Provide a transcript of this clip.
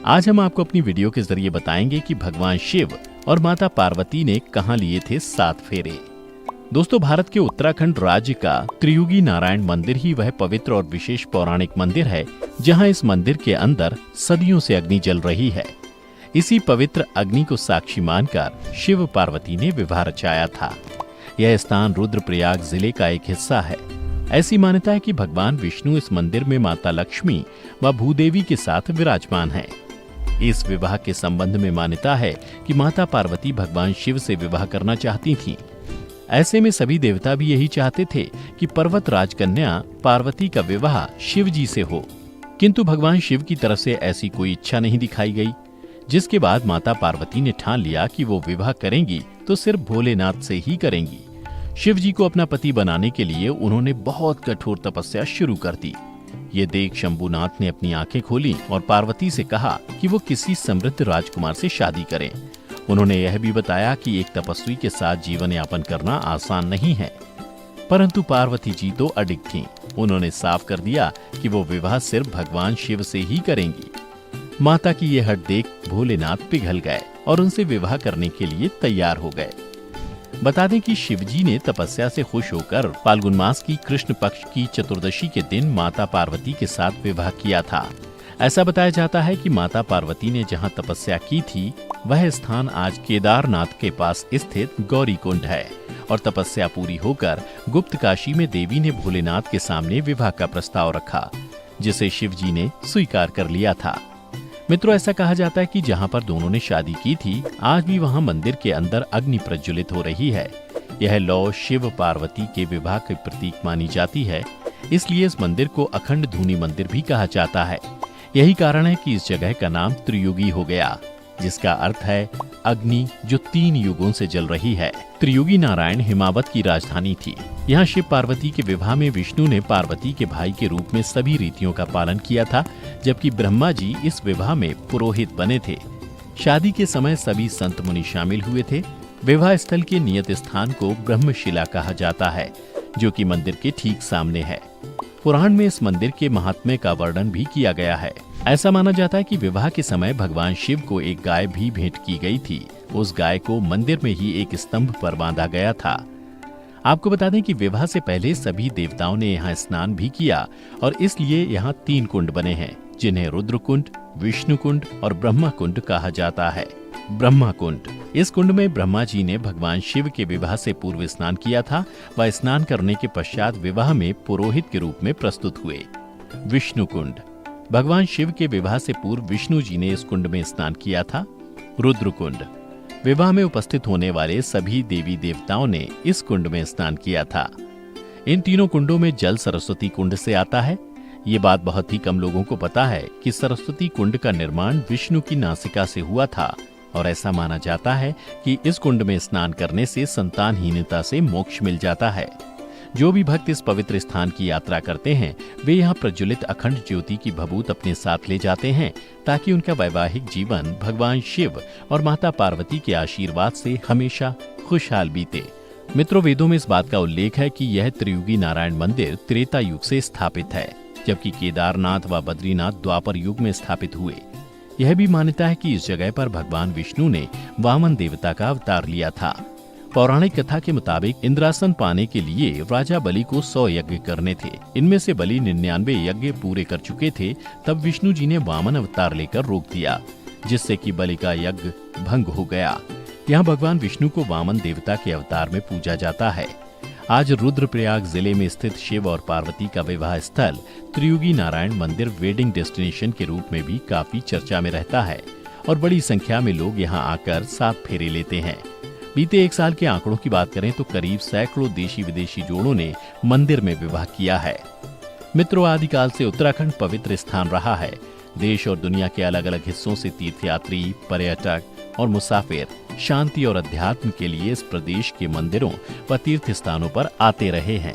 आज हम आपको अपनी वीडियो के जरिए बताएंगे कि भगवान शिव और माता पार्वती ने कहां लिए थे 7 फेरे। दोस्तों, भारत के उत्तराखंड राज्य का त्रियुगी नारायण मंदिर ही वह पवित्र और विशेष पौराणिक मंदिर है जहां इस मंदिर के अंदर सदियों से अग्नि जल रही है। इसी पवित्र अग्नि को साक्षी मानकर शिव पार्वती ने विवाह रचाया था। यह स्थान रुद्रप्रयाग जिले का एक हिस्सा है। ऐसी मान्यता है कि भगवान विष्णु इस मंदिर में माता लक्ष्मी व भूदेवी के साथ विराजमान हैं। इस विवाह के संबंध में मान्यता है कि माता पार्वती भगवान शिव से विवाह करना चाहती थीं। ऐसे में सभी देवता भी यही चाहते थे कि पर्वत राजकन्या पार्वती का विवाह शिव जी से हो, किंतु भगवान शिव की तरफ से ऐसी कोई इच्छा नहीं दिखाई गई। जिसके बाद माता पार्वती ने ठान लिया कि वो विवाह करेंगी तो सिर्फ भोलेनाथ से ही करेंगी। शिव जी को अपना पति बनाने के लिए उन्होंने बहुत कठोर तपस्या शुरू कर दी। ये देख शंभुनाथ ने अपनी आंखें खोली और पार्वती से कहा कि वो किसी समृद्ध राजकुमार से शादी करें। उन्होंने यह भी बताया कि एक तपस्वी के साथ जीवन यापन करना आसान नहीं है, परंतु पार्वती जी तो अडिग थीं। उन्होंने साफ कर दिया कि वो विवाह सिर्फ भगवान शिव से ही करेंगी। माता की ये हट देख भोलेनाथ पिघल गए और उनसे विवाह करने के लिए तैयार हो गए। बता दें कि शिवजी ने तपस्या से खुश होकर फाल्गुन मास की कृष्ण पक्ष की चतुर्दशी के दिन माता पार्वती के साथ विवाह किया था। ऐसा बताया जाता है कि माता पार्वती ने जहां तपस्या की थी वह स्थान आज केदारनाथ के पास स्थित गौरी कुंड है और तपस्या पूरी होकर गुप्त काशी में देवी ने भोलेनाथ के सामने विवाह का प्रस्ताव रखा, जिसे शिवजी ने स्वीकार कर लिया था। मित्रों, ऐसा कहा जाता है कि जहां पर दोनों ने शादी की थी आज भी वहां मंदिर के अंदर अग्नि प्रज्वलित हो रही है। यह लौ शिव पार्वती के विवाह के प्रतीक मानी जाती है, इसलिए इस मंदिर को अखंड धूनी मंदिर भी कहा जाता है। यही कारण है कि इस जगह का नाम त्रियुगी हो गया, जिसका अर्थ है अग्नि जो 3 युगों से जल रही है। त्रियुगी नारायण हिमावत की राजधानी थी। यहाँ शिव पार्वती के विवाह में विष्णु ने पार्वती के भाई के रूप में सभी रीतियों का पालन किया था, जबकि ब्रह्मा जी इस विवाह में पुरोहित बने थे। शादी के समय सभी संत मुनि शामिल हुए थे। विवाह स्थल के नियत स्थान को ब्रह्मशिला कहा जाता है, जो कि मंदिर के ठीक सामने है। पुराण में इस मंदिर के महात्म्य का वर्णन भी किया गया है। ऐसा माना जाता है कि विवाह के समय भगवान शिव को एक गाय भी भेंट की गई थी। उस गाय को मंदिर में ही एक स्तंभ पर बांधा गया था। आपको बता दें कि विवाह से पहले सभी देवताओं ने यहाँ स्नान भी किया और इसलिए यहाँ 3 कुंड बने हैं, जिन्हें रुद्र कुंड, विष्णु कुंड और ब्रह्मा कुंड कहा जाता है। ब्रह्मा कुंड, इस कुंड में ब्रह्मा जी ने भगवान शिव के विवाह से पूर्व स्नान किया था व स्नान करने के पश्चात विवाह में पुरोहित के रूप में प्रस्तुत हुए। विष्णु कुंड, भगवान शिव के विवाह से पूर्व विष्णु जी ने इस कुंड में स्नान किया था। रुद्र कुंड, विवाह में उपस्थित होने वाले सभी देवी देवताओं ने इस कुंड में स्नान किया था। इन तीनों कुंडों में जल सरस्वती कुंड से आता है। ये बात बहुत ही कम लोगों को पता है कि सरस्वती कुंड का निर्माण विष्णु की नासिका से हुआ था और ऐसा माना जाता है कि इस कुंड में स्नान करने से संतानहीनता से मोक्ष मिल जाता है। जो भी भक्त इस पवित्र स्थान की यात्रा करते हैं वे यहाँ प्रज्वलित अखंड ज्योति की भभूत अपने साथ ले जाते हैं, ताकि उनका वैवाहिक जीवन भगवान शिव और माता पार्वती के आशीर्वाद से हमेशा खुशहाल बीते। मित्रों, वेदों में इस बात का उल्लेख है कि यह त्रियुगी नारायण मंदिर त्रेता युग से स्थापित है, जबकि केदारनाथ व बद्रीनाथ द्वापर युग में स्थापित हुए। यह भी मान्यता है कि इस जगह पर भगवान विष्णु ने वामन देवता का अवतार लिया था। पौराणिक कथा के मुताबिक इंद्रासन पाने के लिए राजा बलि को 100 यज्ञ करने थे। इनमें से बलि 99 यज्ञ पूरे कर चुके थे। तब विष्णु जी ने वामन अवतार लेकर रोक दिया, जिससे कि बलि का यज्ञ भंग हो गया। यहाँ भगवान विष्णु को वामन देवता के अवतार में पूजा जाता है। आज रुद्रप्रयाग जिले में स्थित शिव और पार्वती का विवाह स्थल त्रियुगी नारायण मंदिर वेडिंग डेस्टिनेशन के रूप में भी काफी चर्चा में रहता है और बड़ी संख्या में लोग यहाँ आकर 7 फेरे लेते हैं। बीते 1 साल के आंकड़ों की बात करें तो करीब सैकड़ों देशी विदेशी जोड़ों ने मंदिर में विवाह किया है। मित्रों, आदिकाल से उत्तराखंड पवित्र स्थान रहा है। देश और दुनिया के अलग अलग हिस्सों से तीर्थयात्री, पर्यटक और मुसाफिर शांति और अध्यात्म के लिए इस प्रदेश के मंदिरों व तीर्थ स्थानों पर आते रहे हैं।